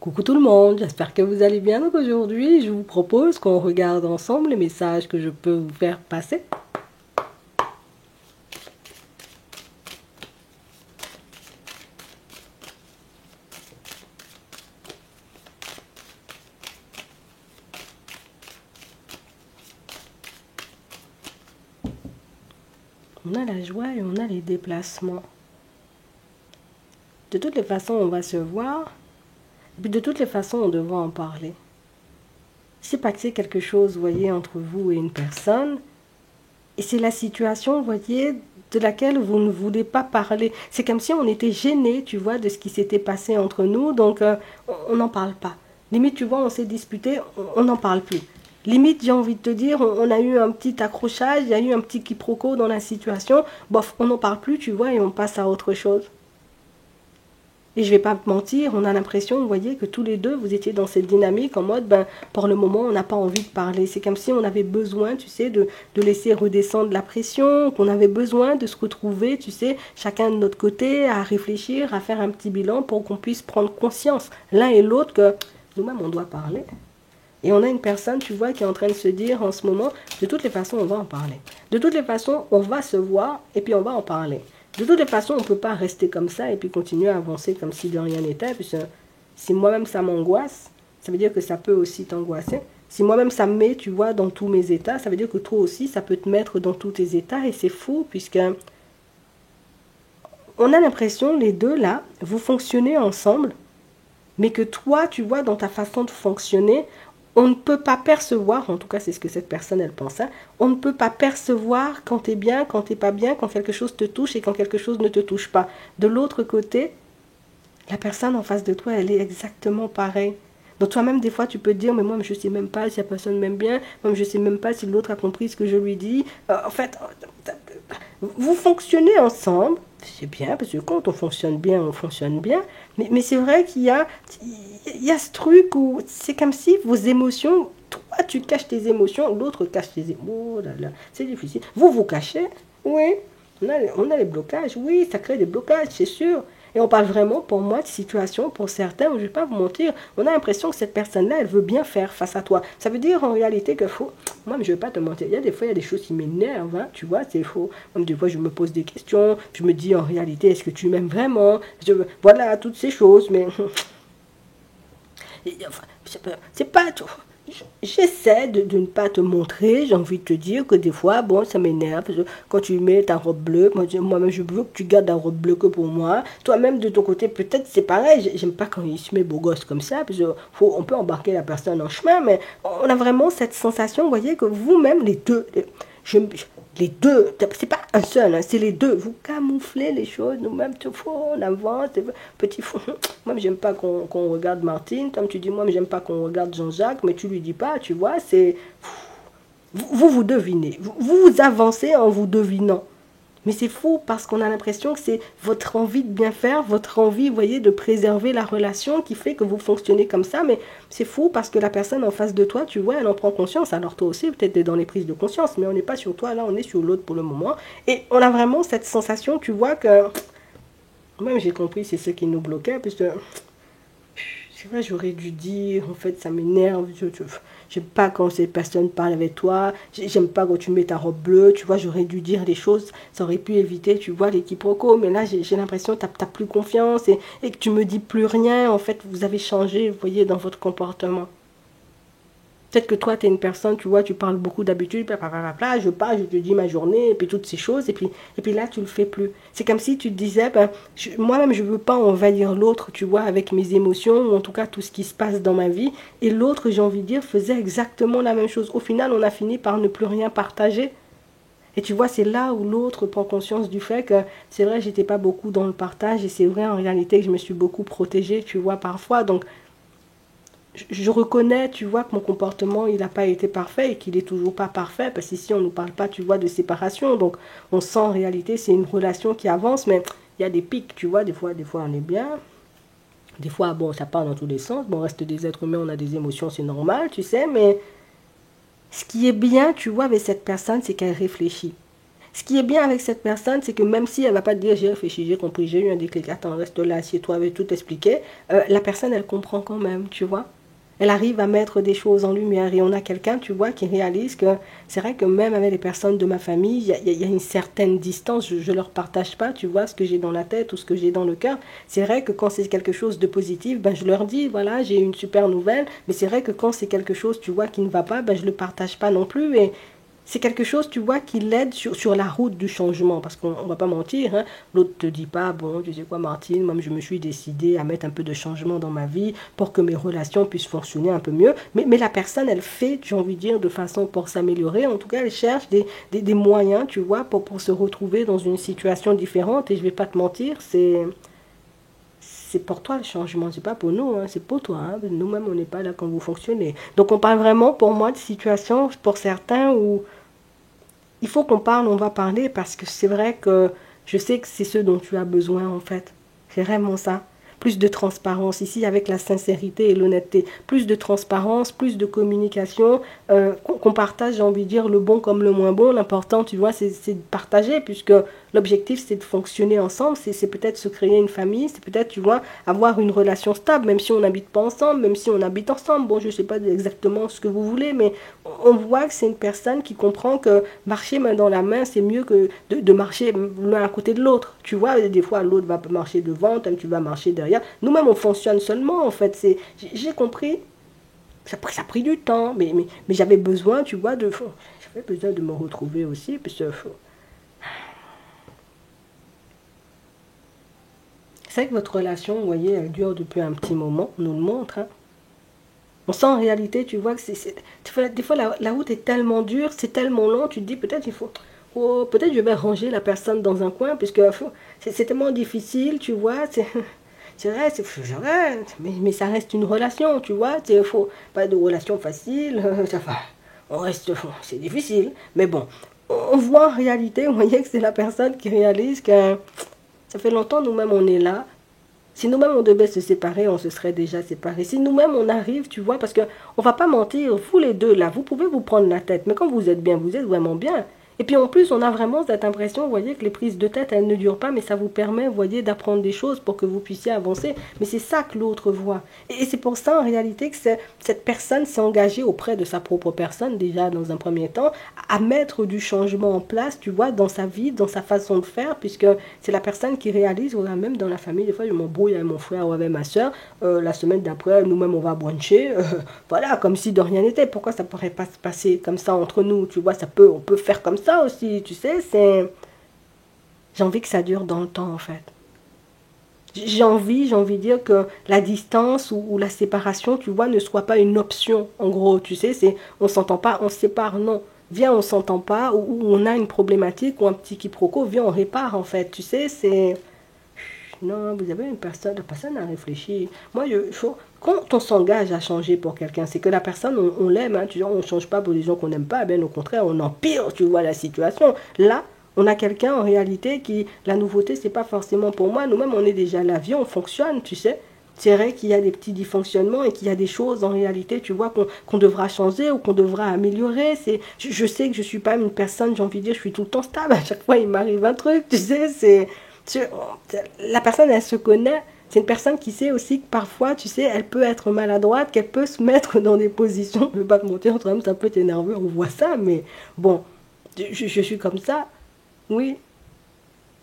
Coucou tout le monde, j'espère que vous allez bien. Donc aujourd'hui, je vous propose qu'on regarde ensemble les messages que je peux vous faire passer. On a la joie et on a les déplacements. De toutes les façons, on va se voir. Et puis de toutes les façons, on devra en parler. C'est pas que c'est quelque chose, vous voyez, entre vous et une personne. Et c'est la situation, vous voyez, de laquelle vous ne voulez pas parler. C'est comme si on était gêné, tu vois, de ce qui s'était passé entre nous. Donc, on n'en parle pas. Limite, tu vois, on s'est disputé, on n'en parle plus. Limite, j'ai envie de te dire, on a eu un petit accrochage, il y a eu un petit quiproquo dans la situation. Bof, on n'en parle plus, tu vois, et on passe à autre chose. Et je vais pas te mentir, on a l'impression, vous voyez, que tous les deux, vous étiez dans cette dynamique en mode, ben, pour le moment, on n'a pas envie de parler. C'est comme si on avait besoin, tu sais, de laisser redescendre la pression, qu'on avait besoin de se retrouver, tu sais, chacun de notre côté, à réfléchir, à faire un petit bilan pour qu'on puisse prendre conscience, l'un et l'autre, que nous-mêmes, on doit parler. Et on a une personne, tu vois, qui est en train de se dire en ce moment, de toutes les façons, on va en parler. De toutes les façons, on va se voir et puis on va en parler. De toutes les façons, on ne peut pas rester comme ça et puis continuer à avancer comme si de rien n'était. Puisque si moi-même ça m'angoisse, ça veut dire que ça peut aussi t'angoisser. Si moi-même ça me met, tu vois, dans tous mes états, ça veut dire que toi aussi, ça peut te mettre dans tous tes états. Et c'est fou puisque on a l'impression, les deux là, vous fonctionnez ensemble, mais que toi, tu vois, dans ta façon de fonctionner, on ne peut pas percevoir, en tout cas c'est ce que cette personne elle pense, hein, on ne peut pas percevoir quand tu es bien, quand tu n'es pas bien, quand quelque chose te touche et quand quelque chose ne te touche pas. De l'autre côté, la personne en face de toi, elle est exactement pareille. Donc toi-même, des fois, tu peux te dire, mais moi, je ne sais même pas si la personne m'aime bien, moi, je ne sais même pas si l'autre a compris ce que je lui dis. En fait, vous fonctionnez ensemble, c'est bien, parce que quand on fonctionne bien, on fonctionne bien. Mais c'est vrai qu'il y a ce truc où c'est comme si vos émotions, toi tu caches tes émotions, l'autre cache tes émotions. Oh là là, c'est difficile. Vous cachez, oui. On a les blocages, oui, ça crée des blocages, c'est sûr. Et on parle vraiment, pour moi, de situation, pour certains, où je ne vais pas vous mentir, on a l'impression que cette personne-là, elle veut bien faire face à toi. Ça veut dire en réalité que faut. Moi, je ne vais pas te mentir. Il y a des fois, il y a des choses qui m'énervent, hein, tu vois, c'est faux. Même des fois, je me pose des questions, je me dis en réalité, est-ce que tu m'aimes vraiment? Voilà, toutes ces choses, mais. Enfin, c'est pas tout. J'essaie de ne pas te montrer, j'ai envie de te dire que des fois, bon, ça m'énerve, parce que quand tu mets ta robe bleue, moi-même je veux que tu gardes la robe bleue que pour moi. Toi-même de ton côté, peut-être c'est pareil, j'aime pas quand il se met beau gosse comme ça, parce on peut embarquer la personne en chemin, mais on a vraiment cette sensation, vous voyez, que vous-même, les deux, les deux, c'est pas un seul, hein, c'est les deux. Vous camouflez les choses, nous-mêmes, on avance, petit fou. Moi, j'aime pas qu'on regarde Martine, comme tu dis, moi, j'aime pas qu'on regarde Jean-Jacques, mais tu lui dis pas, tu vois, c'est. Vous devinez, vous avancez en vous devinant. Mais c'est faux parce qu'on a l'impression que c'est votre envie de bien faire, votre envie, vous voyez, de préserver la relation qui fait que vous fonctionnez comme ça. Mais c'est faux parce que la personne en face de toi, tu vois, elle en prend conscience. Alors toi aussi, peut-être t'es dans les prises de conscience, mais on n'est pas sur toi, là, on est sur l'autre pour le moment. Et on a vraiment cette sensation, tu vois, que même j'ai compris, c'est ce qui nous bloquait, puisque c'est vrai, j'aurais dû dire, en fait, ça m'énerve. J'aime pas quand ces personnes parlent avec toi. J'aime pas quand tu mets ta robe bleue. Tu vois, j'aurais dû dire les choses. Ça aurait pu éviter, tu vois, les quiproquos. Mais là, j'ai l'impression que tu n'as plus confiance et que tu me dis plus rien. En fait, vous avez changé, vous voyez, dans votre comportement. Peut-être que toi, tu es une personne, tu vois, tu parles beaucoup d'habitude, je parle, je te dis ma journée, et puis toutes ces choses, et puis là, tu le fais plus. C'est comme si tu te disais, ben, moi-même, je veux pas envahir l'autre, tu vois, avec mes émotions, ou en tout cas tout ce qui se passe dans ma vie, et l'autre, j'ai envie de dire, faisait exactement la même chose. Au final, on a fini par ne plus rien partager. Et tu vois, c'est là où l'autre prend conscience du fait que c'est vrai, j'étais pas beaucoup dans le partage, et c'est vrai en réalité que je me suis beaucoup protégée, tu vois, parfois. Donc, je reconnais, tu vois, que mon comportement, il n'a pas été parfait et qu'il n'est toujours pas parfait, parce qu'ici, on ne parle pas, tu vois, de séparation. Donc, on sent en réalité, c'est une relation qui avance, mais il y a des pics, tu vois, des fois on est bien. Des fois, bon, ça part dans tous les sens. Bon, on reste des êtres humains, on a des émotions, c'est normal, tu sais, mais ce qui est bien, tu vois, avec cette personne, c'est qu'elle réfléchit. Ce qui est bien avec cette personne, c'est que même si elle va pas te dire j'ai réfléchi, j'ai compris, j'ai eu un déclic, attends, reste là, assieds-toi, avec tout expliqué, la personne, elle comprend quand même, tu vois. Elle arrive à mettre des choses en lumière et on a quelqu'un, tu vois, qui réalise que c'est vrai que même avec les personnes de ma famille, il y a une certaine distance, je leur partage pas, tu vois, ce que j'ai dans la tête ou ce que j'ai dans le cœur. C'est vrai que quand c'est quelque chose de positif, ben, je leur dis, voilà, j'ai une super nouvelle, mais c'est vrai que quand c'est quelque chose, tu vois, qui ne va pas, ben, je le partage pas non plus et c'est quelque chose, tu vois, qui l'aide sur la route du changement. Parce qu'on ne va pas mentir, hein. L'autre te dit pas, bon, tu sais quoi, Martine, moi, je me suis décidée à mettre un peu de changement dans ma vie pour que mes relations puissent fonctionner un peu mieux. Mais la personne, elle fait, j'ai envie de dire, de façon pour s'améliorer. En tout cas, elle cherche des moyens, tu vois, pour se retrouver dans une situation différente. Et je vais pas te mentir, c'est pour toi le changement, c'est pas pour nous, hein, c'est pour toi. Hein. Nous-mêmes, on n'est pas là quand vous fonctionnez. Donc, on parle vraiment, pour moi, de situations, pour certains, où il faut qu'on parle, on va parler parce que c'est vrai que je sais que c'est ce dont tu as besoin en fait. C'est vraiment ça. Plus de transparence ici avec la sincérité et l'honnêteté. Plus de transparence, plus de communication, qu'on partage, j'ai envie de dire, le bon comme le moins bon. L'important, tu vois, c'est de partager puisque l'objectif, c'est de fonctionner ensemble. C'est peut-être se créer une famille, c'est peut-être, tu vois, avoir une relation stable, même si on n'habite pas ensemble, même si on habite ensemble. Bon, je ne sais pas exactement ce que vous voulez, mais on voit que c'est une personne qui comprend que marcher main dans la main, c'est mieux que de marcher l'un à côté de l'autre. Tu vois, des fois, l'autre va marcher devant, toi, tu vas marcher derrière. Nous-mêmes, on fonctionne seulement, en fait. J'ai compris. Ça a pris du temps, mais j'avais besoin, tu vois, j'avais besoin de me retrouver aussi, parce que c'est vrai que votre relation, vous voyez, elle dure depuis un petit moment, on nous le montre, hein. On sent en réalité, tu vois, que des fois la route est tellement dure, c'est tellement long, tu te dis peut-être il faut, oh, peut-être je vais ranger la personne dans un coin, puisque c'est tellement difficile, tu vois, c'est vrai, j'arrête, mais ça reste une relation, tu vois, pas de relation facile, ça va, on reste, c'est difficile, mais bon, on voit en réalité, vous voyez que c'est la personne qui réalise que ça fait longtemps, nous-mêmes, on est là. Si nous-mêmes, on devait se séparer, on se serait déjà séparés. Si nous-mêmes, on arrive, tu vois, parce que on va pas mentir, vous les deux, là, vous pouvez vous prendre la tête, mais quand vous êtes bien, vous êtes vraiment bien. Et puis en plus, on a vraiment cette impression, vous voyez, que les prises de tête, elles ne durent pas, mais ça vous permet, vous voyez, d'apprendre des choses pour que vous puissiez avancer. Mais c'est ça que l'autre voit. Et c'est pour ça, en réalité, que cette personne s'est engagée auprès de sa propre personne, déjà dans un premier temps, à mettre du changement en place, tu vois, dans sa vie, dans sa façon de faire, puisque c'est la personne qui réalise, voilà, même dans la famille, des fois, je m'embrouille avec mon frère ou avec ma soeur, la semaine d'après, nous-mêmes, on va bruncher, voilà, comme si de rien n'était. Pourquoi ça pourrait pas se passer comme ça entre nous, tu vois, on peut faire comme ça aussi, tu sais, j'ai envie que ça dure dans le temps, en fait. J'ai envie de dire que la distance ou la séparation, tu vois, ne soit pas une option, en gros, tu sais, on s'entend pas, on se sépare, non. Viens, on s'entend pas, ou on a une problématique ou un petit quiproquo, viens, on répare, en fait, tu sais, non, vous avez la personne a réfléchi. Moi, quand on s'engage à changer pour quelqu'un, c'est que la personne, on l'aime, hein, tu vois, on ne change pas pour des gens qu'on n'aime pas, bien au contraire, on empire, tu vois, la situation. Là, on a quelqu'un en réalité la nouveauté, c'est pas forcément pour moi. Nous-mêmes, on est déjà là, viens, on fonctionne, tu sais. C'est vrai qu'il y a des petits dysfonctionnements et qu'il y a des choses en réalité, tu vois, qu'on devra changer ou qu'on devra améliorer. Je sais que je suis pas une personne, j'ai envie de dire, je suis tout le temps stable. À chaque fois, il m'arrive un truc, tu sais, la personne, elle se connaît. C'est une personne qui sait aussi que parfois, tu sais, elle peut être maladroite, qu'elle peut se mettre dans des positions. Je ne veux pas te mentir, toi-même, ça peut t'énerver, on voit ça, mais bon, je suis comme ça, oui.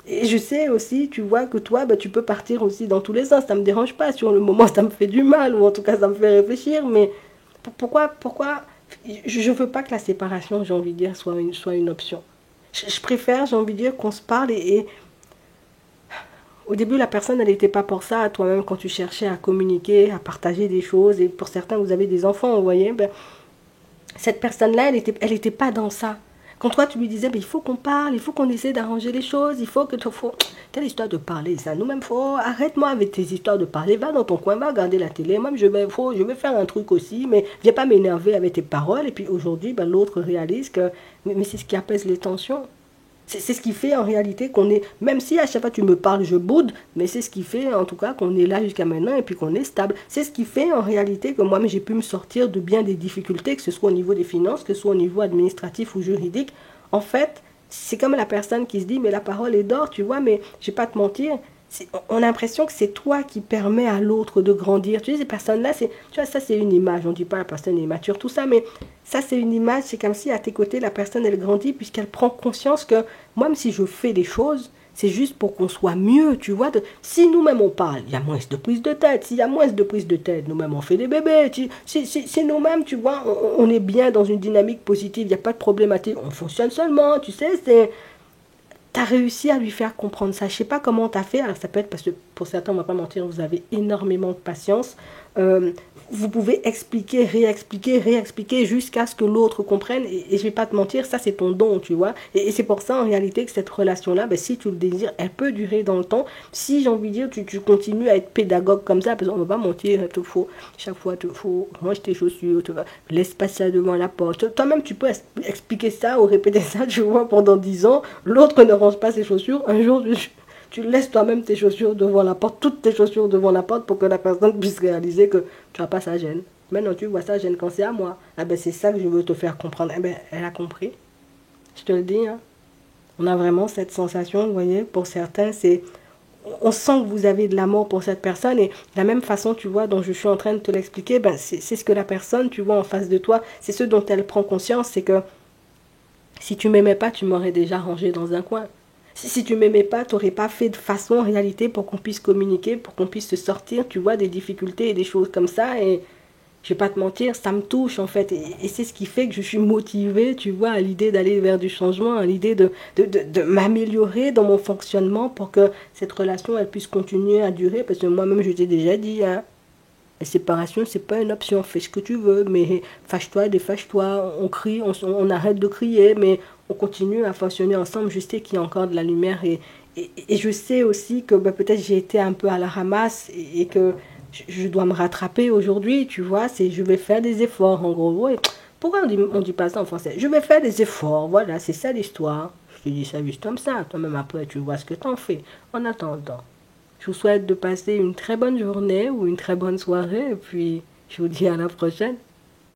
Et je sais aussi, tu vois, que toi, bah, tu peux partir aussi dans tous les sens. Ça me dérange pas. Sur le moment, ça me fait du mal, ou en tout cas, ça me fait réfléchir. Mais pourquoi je veux pas que la séparation, j'ai envie de dire, soit une option. Je préfère, j'ai envie de dire, qu'on se parle et au début, la personne, elle n'était pas pour ça. Toi-même, quand tu cherchais à communiquer, à partager des choses, et pour certains, vous avez des enfants, vous voyez, ben, cette personne-là, elle était pas dans ça. Quand toi, tu lui disais, ben, il faut qu'on parle, il faut qu'on essaie d'arranger les choses, il faut que tu... Quelle histoire de parler, ça? Nous-mêmes, arrête-moi avec tes histoires de parler, va dans ton coin, va regarder la télé, même je vais faire un truc aussi, mais viens pas m'énerver avec tes paroles. Et puis aujourd'hui, ben, l'autre réalise que, mais c'est ce qui apaise les tensions. C'est ce qui fait en réalité qu'on est, même si à chaque fois tu me parles, je boude, mais c'est ce qui fait en tout cas qu'on est là jusqu'à maintenant et puis qu'on est stable. C'est ce qui fait en réalité que moi-même j'ai pu me sortir de bien des difficultés, que ce soit au niveau des finances, que ce soit au niveau administratif ou juridique. En fait, C'est comme la personne qui se dit, mais la parole est d'or, tu vois, mais je vais pas te mentir. On a l'impression que c'est toi qui permets à l'autre de grandir. Tu sais, ces personnes-là, tu vois, ça c'est une image. On ne dit pas la personne est immature, tout ça, mais ça c'est une image. C'est comme si à tes côtés, la personne, elle grandit puisqu'elle prend conscience que moi, même si je fais des choses, c'est juste pour qu'on soit mieux, tu vois. Si nous-mêmes on parle, il y a moins de prise de tête. S'il y a moins de prise de tête, nous-mêmes on fait des bébés. Si nous-mêmes, tu vois, on est bien dans une dynamique positive, il n'y a pas de problématique. On fonctionne seulement, tu sais, T'as réussi à lui faire comprendre ça. Je sais pas comment t'as fait. Alors ça peut être parce que pour certains, on va pas mentir, vous avez énormément de patience. Euh, Vous pouvez expliquer, réexpliquer, réexpliquer jusqu'à ce que l'autre comprenne. Et je vais pas te mentir, ça c'est ton don, tu vois. Et c'est pour ça en réalité que cette relation-là, ben, si tu le désires, elle peut durer dans le temps. Si j'ai envie de dire, tu continues à être pédagogue comme ça, parce qu'on va pas mentir, il te faut, chaque fois, il te faut range tes chaussures, laisse passer ça devant la porte. Toi-même, tu peux expliquer ça ou répéter ça, tu vois, pendant 10 ans. L'autre ne range pas ses chaussures. Un jour, tu laisses toi-même tes chaussures devant la porte, toutes tes chaussures devant la porte pour que la personne puisse réaliser que tu n'as pas sa gêne. Maintenant, tu vois ça gêne quand c'est à moi. Ah ben, c'est ça que je veux te faire comprendre. Eh ben, elle a compris. Je te le dis, hein. On a vraiment cette sensation, vous voyez, pour certains, on sent que vous avez de l'amour pour cette personne et de la même façon, tu vois, dont je suis en train de te l'expliquer, ben, c'est ce que la personne, tu vois, en face de toi, c'est ce dont elle prend conscience, c'est que si tu m'aimais pas, tu m'aurais déjà rangé dans un coin. Si tu m'aimais pas, tu n'aurais pas fait de façon en réalité pour qu'on puisse communiquer, pour qu'on puisse se sortir, tu vois, des difficultés et des choses comme ça. Et je vais pas te mentir, ça me touche en fait. Et c'est ce qui fait que je suis motivée, tu vois, à l'idée d'aller vers du changement, à l'idée de m'améliorer dans mon fonctionnement pour que cette relation, elle puisse continuer à durer. Parce que moi-même, je t'ai déjà dit, hein, la séparation, c'est pas une option. Fais ce que tu veux, mais fâche-toi, défâche-toi. On crie, on arrête de crier, mais on continue à fonctionner ensemble. Je sais qu'il y a encore de la lumière et je sais aussi que bah, peut-être j'ai été un peu à la ramasse et que je dois me rattraper aujourd'hui, tu vois. Je vais faire des efforts, en gros. Ouais. Pourquoi on dit pas ça en français? Je vais faire des efforts, voilà, c'est ça l'histoire. Je te dis ça juste comme ça. Toi-même après, tu vois ce que t'en fais. En attendant. Je vous souhaite de passer une très bonne journée ou une très bonne soirée et puis je vous dis à la prochaine.